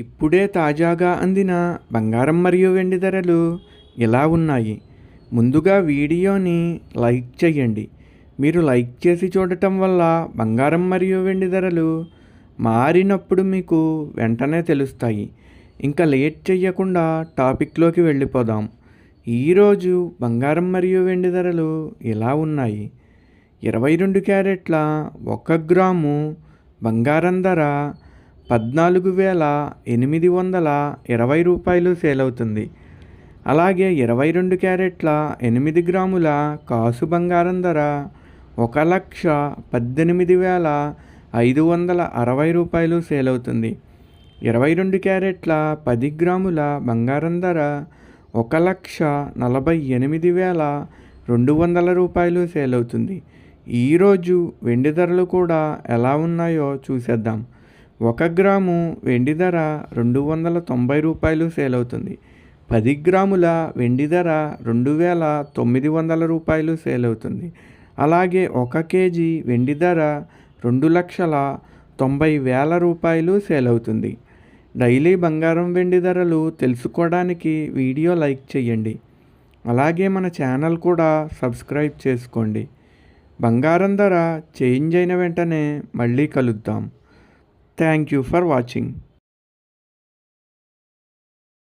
ఇప్పుడే తాజాగా అందిన బంగారం మరియు వెండి ధరలు ఎలా ఉన్నాయి? ముందుగా వీడియోని లైక్ చేయండి. మీరు లైక్ చేసి చూడటం వల్ల బంగారం మరియు వెండి ధరలు మారినప్పుడు మీకు వెంటనే తెలుస్తాయి. ఇంకా లేట్ చేయకుండా టాపిక్లోకి వెళ్ళిపోదాం. ఈరోజు బంగారం మరియు వెండి ధరలు ఎలా ఉన్నాయి? 22 క్యారెట్ల 1 గ్రాము బంగారం ధర 14,820 రూపాయలు సేల్ అవుతుంది. అలాగే 22 క్యారెట్ల 8 గ్రాముల కాసు బంగారం ధర 1,18,560 రూపాయలు సేల్ అవుతుంది. 22 క్యారెట్ల 10 గ్రాముల బంగారం ధర 1,48,200 రూపాయలు సేల్ అవుతుంది. ఈరోజు వెండి ధరలు కూడా ఎలా ఉన్నాయో చూసేద్దాం. 1 గ్రాము వెండి ధర 290 రూపాయలు సేల్ అవుతుంది. 10 గ్రాముల వెండి ధర 2,900 రూపాయలు సేల్ అవుతుంది. అలాగే 1 కేజీ వెండి ధర 2,90,000 రూపాయలు సేల్ అవుతుంది. డైలీ బంగారం వెండి ధరలు తెలుసుకోవడానికి వీడియో లైక్ చేయండి. అలాగే మన ఛానల్ కూడా సబ్స్క్రైబ్ చేసుకోండి. బంగారం ధర చేంజ్ అయిన వెంటనే మళ్ళీ కలుద్దాం. Thank you for watching.